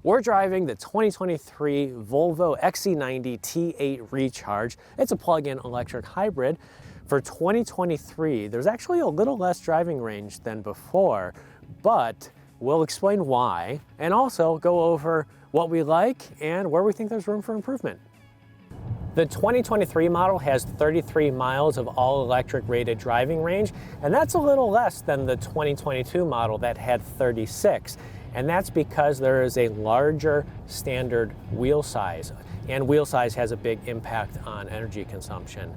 We're driving the 2023 Volvo XC90 T8 Recharge. It's a plug-in electric hybrid. For 2023, there's actually a little less driving range than before, but we'll explain why and also go over what we like and where we think there's room for improvement. The 2023 model has 33 miles of all-electric rated driving range, and that's a little less than the 2022 model that had 36. And that's because there is a larger standard wheel size, and wheel size has a big impact on energy consumption.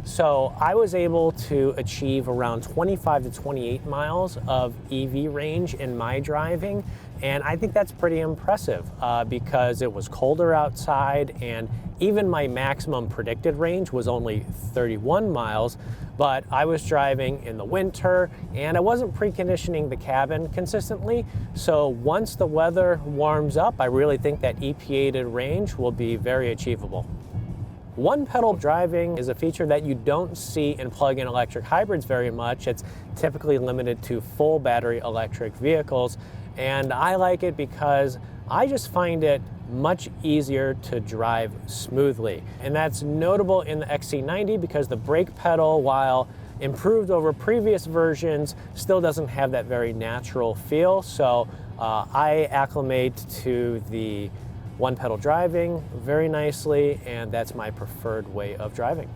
So I was able to achieve around 25 to 28 miles of EV range in my driving, and I think that's pretty impressive because it was colder outside, and even my maximum predicted range was only 31 miles, but I was driving in the winter and I wasn't preconditioning the cabin consistently. So once the weather warms up, I really think that EPA-rated range will be very achievable. One pedal driving is a feature that you don't see in plug-in electric hybrids very much. It's typically limited to full battery electric vehicles, and I like it because I just find it much easier to drive smoothly. And that's notable in the XC90 because the brake pedal, while improved over previous versions, still doesn't have that very natural feel. So I acclimate to the one pedal driving very nicely, and that's my preferred way of driving.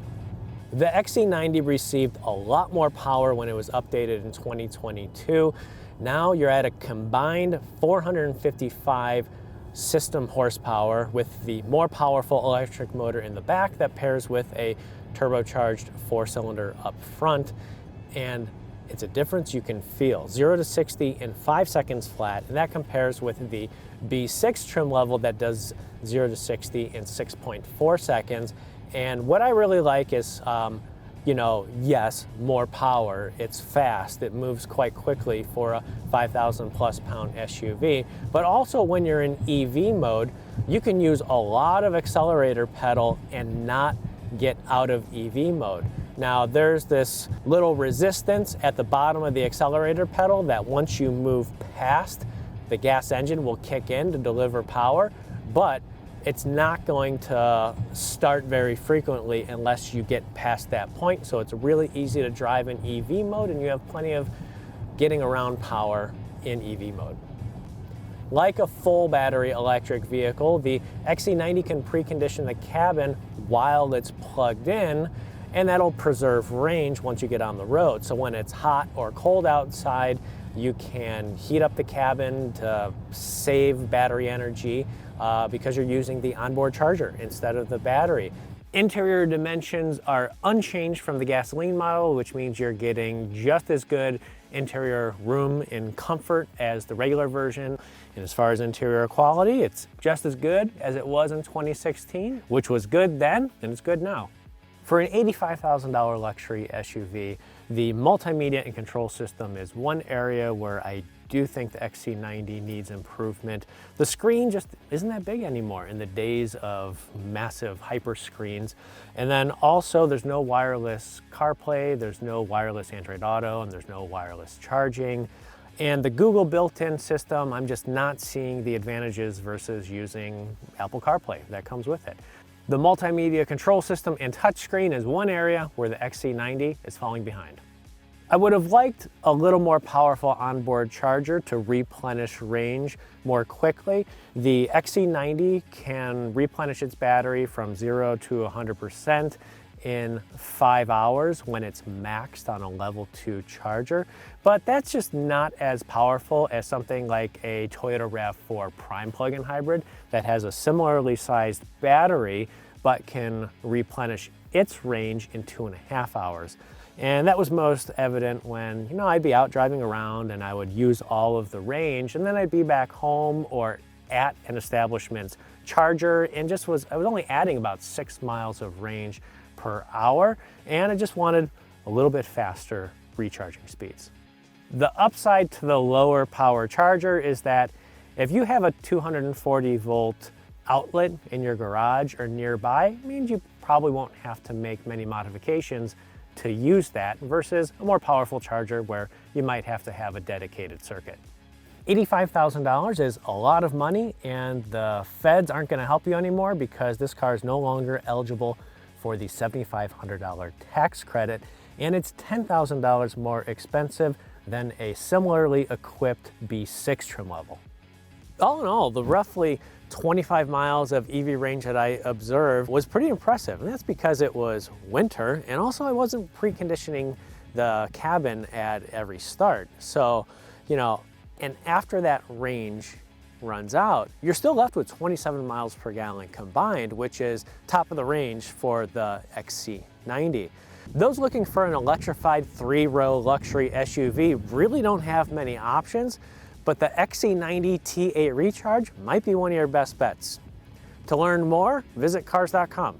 The XC90 received a lot more power when it was updated in 2022. Now you're at a combined 455 system horsepower with the more powerful electric motor in the back that pairs with a turbocharged 4-cylinder up front. And it's a difference you can feel. 0 to 60 in 5 seconds flat, and that compares with the B6 trim level that does 0 to 60 in 6.4 seconds. And what I really like is, yes, more power, it's fast, it moves quite quickly for a 5,000 plus pound SUV, but also when you're in EV mode, you can use a lot of accelerator pedal and not get out of EV mode. Now there's this little resistance at the bottom of the accelerator pedal that once you move past, the gas engine will kick in to deliver power, but it's not going to start very frequently unless you get past that point. So it's really easy to drive in EV mode, and you have plenty of getting around power in EV mode. Like a full battery electric vehicle, the XC90 can precondition the cabin while it's plugged in, and that'll preserve range once you get on the road. So when it's hot or cold outside, you can heat up the cabin to save battery energy because you're using the onboard charger instead of the battery. Interior dimensions are unchanged from the gasoline model, which means you're getting just as good interior room and comfort as the regular version. And as far as interior quality, it's just as good as it was in 2016, which was good then and it's good now. For an $85,000 luxury SUV, the multimedia and control system is one area where I do think the XC90 needs improvement. The screen just isn't that big anymore in the days of massive hyper screens. And then also there's no wireless CarPlay, there's no wireless Android Auto, and there's no wireless charging. And the Google built-in system, I'm just not seeing the advantages versus using Apple CarPlay that comes with it. The multimedia control system and touchscreen is one area where the XC90 is falling behind. I would have liked a little more powerful onboard charger to replenish range more quickly. The XC90 can replenish its battery from 0 to 100% in 5 hours when it's maxed on a level 2 charger, but that's just not as powerful as something like a Toyota RAV4 Prime plug-in hybrid that has a similarly sized battery but can replenish its range in 2.5 hours. And that was most evident when, I'd be out driving around and I would use all of the range, and then I'd be back home or at an establishment's charger, and I was only adding about 6 miles of range per hour, and I just wanted a little bit faster recharging speeds. The upside to the lower power charger is that if you have a 240 volt outlet in your garage or nearby, it means you probably won't have to make many modifications to use that versus a more powerful charger where you might have to have a dedicated circuit. $85,000 is a lot of money, and the feds aren't going to help you anymore because this car is no longer eligible for the $7,500 tax credit, and it's $10,000 more expensive than a similarly equipped B6 trim level. All in all, the roughly 25 miles of EV range that I observed was pretty impressive, and that's because it was winter, and also I wasn't preconditioning the cabin at every start. So, you know, and after that range runs out, you're still left with 27 miles per gallon combined, which is top of the range for the XC90. Those looking for an electrified 3-row luxury SUV really don't have many options, but the XC90 T8 Recharge might be one of your best bets. To learn more, visit Cars.com.